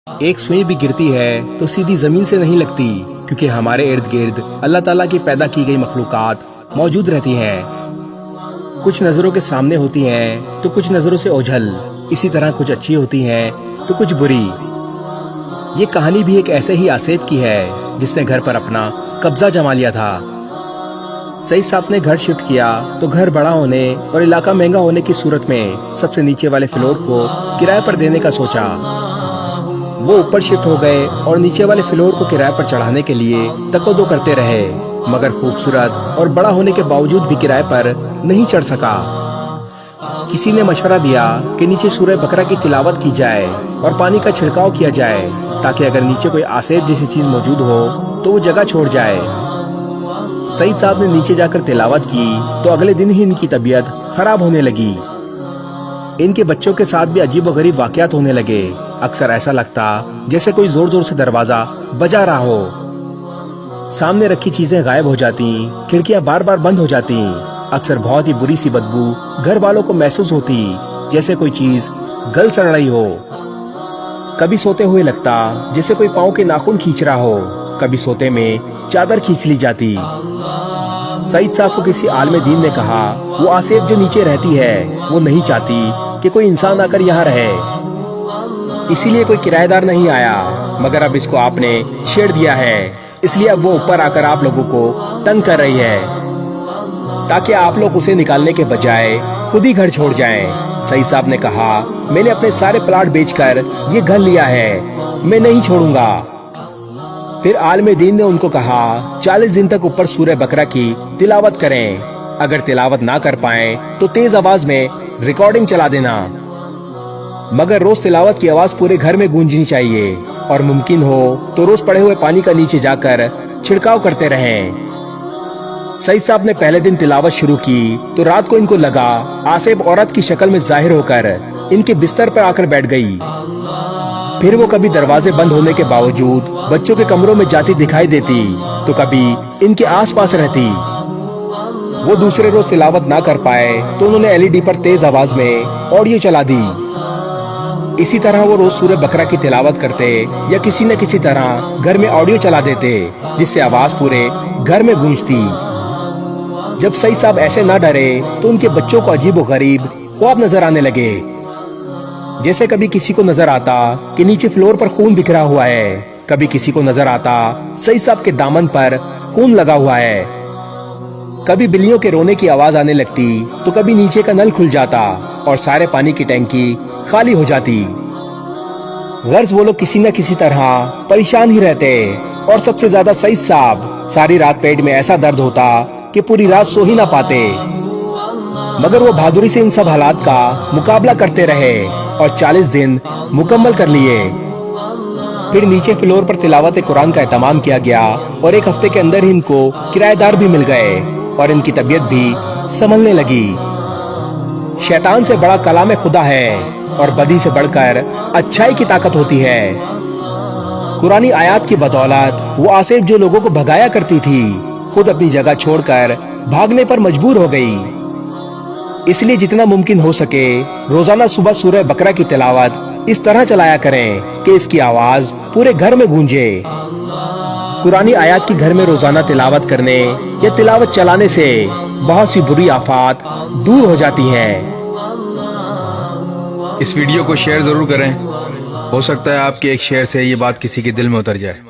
ایک سوئی بھی گرتی ہے تو سیدھی زمین سے نہیں لگتی، کیونکہ ہمارے ارد گرد اللہ تعالیٰ کی پیدا کی گئی مخلوقات موجود رہتی ہیں۔ کچھ نظروں کے سامنے ہوتی ہیں تو کچھ نظروں سے اوجھل، اسی طرح کچھ اچھی ہوتی ہیں تو کچھ بری۔ یہ کہانی بھی ایک ایسے ہی آصف کی ہے جس نے گھر پر اپنا قبضہ جما لیا تھا۔ سعید صاحب نے گھر شفٹ کیا تو گھر بڑا ہونے اور علاقہ مہنگا ہونے کی صورت میں سب سے نیچے والے فلور کو کرائے پر دینے کا سوچا۔ وہ اوپر شفٹ ہو گئے اور نیچے والے فلور کو کرائے پر چڑھانے کے لیے تقدو کرتے رہے، مگر خوبصورت اور بڑا ہونے کے باوجود بھی کرائے پر نہیں چڑھ سکا۔ کسی نے مشورہ دیا کہ نیچے سورہ بقرہ کی تلاوت کی جائے اور پانی کا چھڑکاؤ کیا جائے، تاکہ اگر نیچے کوئی آصف جیسی چیز موجود ہو تو وہ جگہ چھوڑ جائے۔ سعید صاحب نے نیچے جا کر تلاوت کی تو اگلے دن ہی ان کی طبیعت خراب ہونے لگی۔ ان کے بچوں کے ساتھ بھی عجیب و غریب واقعات ہونے لگے۔ اکثر ایسا لگتا جیسے کوئی زور زور سے دروازہ بجا رہا ہو، سامنے رکھی چیزیں غائب ہو جاتی، کھڑکیاں بار بار بند ہو جاتی۔ اکثر بہت ہی بری سی بدبو گھر والوں کو محسوس ہوتی، جیسے کوئی چیز گل سڑ رہی ہو۔ کبھی سوتے ہوئے لگتا جیسے کوئی پاؤں کے ناخن کھینچ رہا ہو، کبھی سوتے میں چادر کھینچ لی جاتی۔ سعید صاحب کو کسی عالم دین نے کہا وہ آصف جو نیچے رہتی ہے وہ نہیں چاہتی کہ کوئی انسان آ کر یہاں رہے، اسی لیے کوئی کرایہ دار نہیں آیا، مگر اب اس کو آپ نے چھیڑ دیا ہے، اس لیے اب وہ اوپر آ کر آپ لوگوں کو تنگ کر رہی ہے، تاکہ آپ لوگ اسے نکالنے کے بجائے خود ہی گھر چھوڑ جائیں۔ سعید صاحب نے کہا میں نے اپنے سارے پلاٹ بیچ کر یہ گھر لیا ہے، میں نہیں چھوڑوں گا۔ پھر عالم دین نے ان کو کہا 40 دن تک اوپر سورہ بقرہ کی تلاوت کریں، اگر تلاوت نہ کر پائیں تو تیز آواز میں ریکارڈنگ چلا دینا، مگر روز تلاوت کی آواز پورے گھر میں گونجنی چاہیے، اور ممکن ہو تو روز پڑے ہوئے پانی کا نیچے جا کر چھڑکاؤ کرتے رہیں۔ سعید صاحب نے پہلے دن تلاوت شروع کی تو رات کو ان کو لگا آصف عورت کی شکل میں ظاہر ہو کر ان کے بستر پر آ کر بیٹھ گئی۔ پھر وہ کبھی دروازے بند ہونے کے باوجود بچوں کے کمروں میں جاتی دکھائی دیتی تو کبھی ان کے آس پاس رہتی۔ وہ دوسرے روز تلاوت نہ کر پائے تو انہوں نے LED پر تیز آواز میں آڈیو چلا دی۔ اسی طرح وہ روز سورہ بقرہ کی تلاوت کرتے یا کسی نہ کسی طرح گھر میں آڈیو چلا دیتے، جس سے آواز پورے گھر میں گونجتی۔ جب سعید صاحب ایسے نہ ڈرے تو ان کے بچوں کو عجیب و غریب خواب نظر آنے لگے، جیسے کبھی کسی کو نظر آتا کہ نیچے فلور پر خون بکھرا ہوا ہے، کبھی کسی کو نظر آتا سعید صاحب کے دامن پر خون لگا ہوا ہے، کبھی بلیوں کے رونے کی آواز آنے لگتی تو کبھی نیچے کا نل کھل جاتا اور سارے پانی کی ٹینکی خالی ہو جاتی۔ غرض وہ لوگ کسی نہ کسی طرح پریشان ہی رہتے، اور سب سے زیادہ سعید صاحب، ساری رات پیٹ میں ایسا درد ہوتا کہ پوری رات سو ہی نہ پاتے، مگر وہ بہادری سے ان سب حالات کا مقابلہ کرتے رہے اور 40 دن مکمل کر لیے۔ پھر نیچے فلور پر تلاوت قرآن کا اہتمام کیا گیا اور ایک ہفتے کے اندر ہی ان کو کرایہ دار بھی مل گئے اور ان کی طبیعت بھی سنبھلنے لگی۔ شیطان سے بڑا کلام خدا ہے اور بدی سے بڑھ کر اچھائی کی طاقت ہوتی ہے۔ قرآنی آیات کی بدولت وہ آصف جو لوگوں کو بھگایا کرتی تھی، خود اپنی جگہ چھوڑ کر بھاگنے پر مجبور ہو گئی۔ اس لیے جتنا ممکن ہو سکے روزانہ صبح سورہ بقرہ کی تلاوت اس طرح چلایا کریں کہ اس کی آواز پورے گھر میں گونجے۔ قرآنی آیات کی گھر میں روزانہ تلاوت کرنے یا تلاوت چلانے سے بہت سی بری آفات دور ہو جاتی ہیں۔ اس ویڈیو کو شیئر ضرور کریں، ہو سکتا ہے آپ کے ایک شیئر سے یہ بات کسی کے دل میں اتر جائے۔